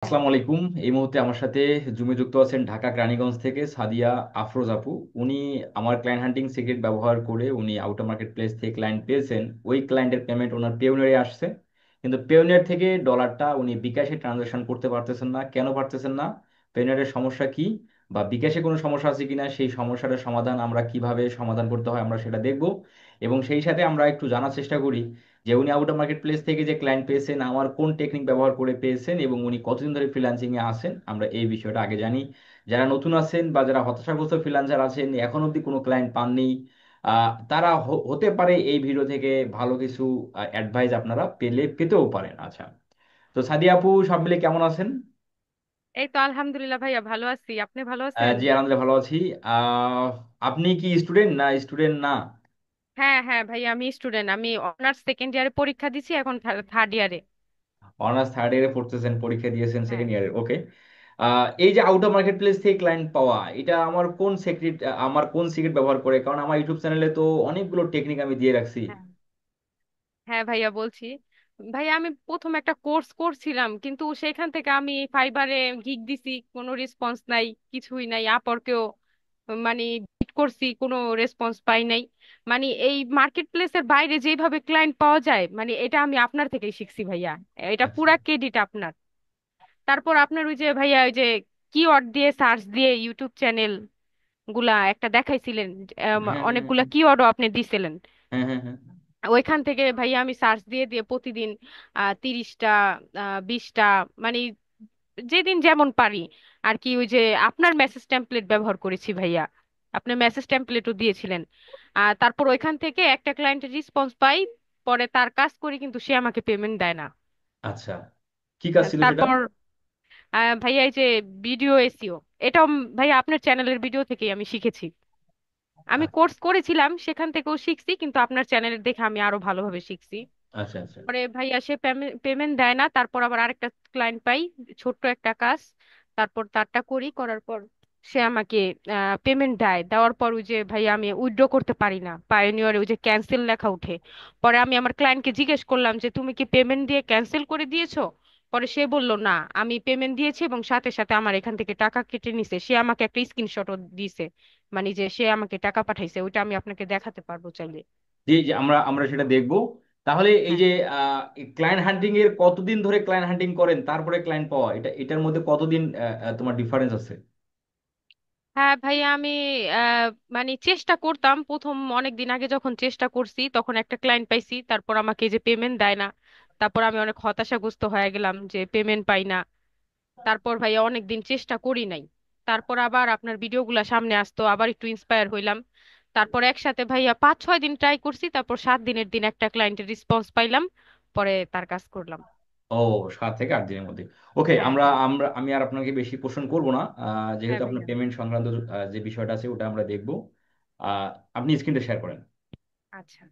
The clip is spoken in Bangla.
আসসালামু আলাইকুম। এই মুহূর্তে আমার সাথে জুমে যুক্ত আছেন ঢাকা কেরানীগঞ্জ থেকে সাদিয়া আফরোজ আপু। উনি আমার ক্লায়েন্ট হান্টিং সিক্রেট ব্যবহার করে উনি আউটার মার্কেট প্লেস থেকে ক্লায়েন্ট পেয়েছেন। ওই ক্লায়েন্টের পেমেন্ট ওনার পেওনিয়ারে আসছে, কিন্তু পেওনিয়ার থেকে ডলারটা উনি বিকাশে ট্রানজাকশন করতে পারতেছেন না। কেন পারতেছেন না, পেওনিয়ারের সমস্যা কি, বা বিকাশে কোনো সমস্যা আছে কিনা, সেই সমস্যাটার সমাধান আমরা কিভাবে সমাধান করতে হয় আমরা সেটা দেখব। এবং সেই সাথে আমরা একটু জানার চেষ্টা করি যে উনি আউটার মার্কেট প্লেস থেকে যে ক্লায়েন্ট পেয়েছেন আমার কোন টেকনিক ব্যবহার করে পেয়েছেন এবং উনি কতদিন ধরে ফ্রিল্যান্সিং এ আছেন, আমরা এই বিষয়টা আগে জানি। যারা নতুন আছেন বা যারা হতাশাগ্রস্ত ফ্রিল্যান্সার আছেন এখন অবধি কোনো ক্লায়েন্ট পাননি, তারা হতে পারে এই ভিডিও থেকে ভালো কিছু অ্যাডভাইস আপনারা পেতেও পারেন। আচ্ছা, তো সাদিয়া আপু, সব মিলে কেমন আছেন? এই তো আলহামদুলিল্লাহ ভাইয়া, ভালো আছি। আপনি ভালো আছেন? জি আলহামদুলিল্লাহ ভালো আছি। আপনি কি স্টুডেন্ট না স্টুডেন্ট না? হ্যাঁ হ্যাঁ ভাইয়া, আমি স্টুডেন্ট। আমি অনার্স সেকেন্ড ইয়ারে পরীক্ষা দিছি, এখন থার্ড ইয়ারে। অনার্স থার্ড ইয়ারে পড়তেছেন, পরীক্ষা দিয়েছেন হ্যাঁ সেকেন্ড ইয়ারে, ওকে। এই যে আউট অফ মার্কেট প্লেস থেকে ক্লায়েন্ট পাওয়া, এটা আমার কোন সিক্রেট ব্যবহার করে? কারণ আমার ইউটিউব চ্যানেলে তো অনেকগুলো টেকনিক আমি দিয়ে রাখছি। হ্যাঁ হ্যাঁ ভাইয়া বলছি। ভাইয়া আমি প্রথম একটা কোর্স করছিলাম, কিন্তু সেখান থেকে আমি ফাইবারে গিগ দিছি, কোনো রেসপন্স নাই, কিছুই নাই। আপরকেও মানে বিট করছি, কোনো রেসপন্স পাই নাই। এই মার্কেট প্লেসের বাইরে যেভাবে ক্লায়েন্ট পাওয়া যায়, এটা আমি আপনার থেকেই শিখছি ভাইয়া। এটা আচ্ছা। পুরা ক্রেডিট আপনার। তারপর আপনার ওই যে ভাইয়া, ওই যে কিওয়ার্ড দিয়ে সার্চ দিয়ে ইউটিউব চ্যানেল গুলা একটা দেখাইছিলেন, হ্যাঁ হ্যাঁ অনেকগুলা কিওয়ার্ডও আপনি দিছিলেন। হ্যাঁ হ্যাঁ হ্যাঁ। ওইখান থেকে ভাইয়া আমি সার্চ দিয়ে দিয়ে প্রতিদিন 30টা 20টা, মানে যেদিন যেমন পারি আর কি। ওই যে আপনার মেসেজ টেমপ্লেট ব্যবহার করেছি ভাইয়া, আপনি মেসেজ টেমপ্লেটও দিয়েছিলেন। তারপর ওইখান থেকে একটা ক্লায়েন্টের রেসপন্স পাই, পরে তার কাজ করি, কিন্তু সে আমাকে পেমেন্ট দেয় না। আচ্ছা, কি কাজ ছিল সেটা? তারপর ভাইয়া এই যে ভিডিও এসইও, এটাও ভাইয়া আপনার চ্যানেলের ভিডিও থেকেই আমি শিখেছি। আমি কোর্স করেছিলাম, সেখান থেকেও শিখছি, কিন্তু আপনার চ্যানেলের দেখে আমি আরো ভালোভাবে শিখছি। আচ্ছা আচ্ছা। পরে ভাইয়া সে পেমেন্ট দেয় না, তারপর আবার আরেকটা ক্লায়েন্ট পাই, ছোট্ট একটা কাজ। তারপর তারটা করি, করার পর সে আমাকে পেমেন্ট দেয়। দেওয়ার পর ওই যে ভাইয়া আমি উইথড্র করতে পারি না, পায়োনিয়ারে ওই যে ক্যান্সেল লেখা উঠে। পরে আমি আমার ক্লায়েন্টকে জিজ্ঞেস করলাম যে তুমি কি পেমেন্ট দিয়ে ক্যান্সেল করে দিয়েছো? পরে সে বলল না, আমি পেমেন্ট দিয়েছি এবং সাথে সাথে আমার এখান থেকে টাকা কেটে নিছে। সে আমাকে একটা স্ক্রিনশটও দিছে, যে সে আমাকে টাকা পাঠাইছে। ওইটা আমি আপনাকে দেখাতে পারবো চাইলে। জি জি, আমরা আমরা সেটা দেখবো। তাহলে এই হ্যাঁ যে ক্লায়েন্ট হান্টিং এর কতদিন ধরে ক্লায়েন্ট হান্টিং করেন তারপরে ক্লায়েন্ট পাওয়া, এটার মধ্যে কতদিন তোমার ডিফারেন্স আছে? হ্যাঁ ভাইয়া, আমি আহ, চেষ্টা করতাম। প্রথম অনেক দিন আগে যখন চেষ্টা করছি, তখন একটা ক্লায়েন্ট পাইছি, তারপর আমাকে যে পেমেন্ট দেয় না। তারপর আমি অনেক হতাশাগ্রস্ত হয়ে গেলাম যে পেমেন্ট পাই না। তারপর ভাইয়া অনেক দিন চেষ্টা করি নাই। তারপর আবার আপনার ভিডিওগুলা সামনে আসতো, আবার একটু ইন্সপায়ার হইলাম। তারপর একসাথে ভাইয়া 5-6 দিন ট্রাই করছি, তারপর 7 দিনের দিন একটা ক্লায়েন্টের রেসপন্স পাইলাম। পরে তার কাজ করলাম। ও, 7 থেকে 8 দিনের মধ্যে। ওকে, হ্যাঁ আমরা হ্যাঁ আমরা আমি আর আপনাকে বেশি প্রশ্ন করব না। হ্যাঁ যেহেতু আপনার ভাইয়া। পেমেন্ট সংক্রান্ত যে বিষয়টা আছে ওটা আমরা দেখব। আহ, আপনি স্ক্রিনটা শেয়ার করেন। আচ্ছা।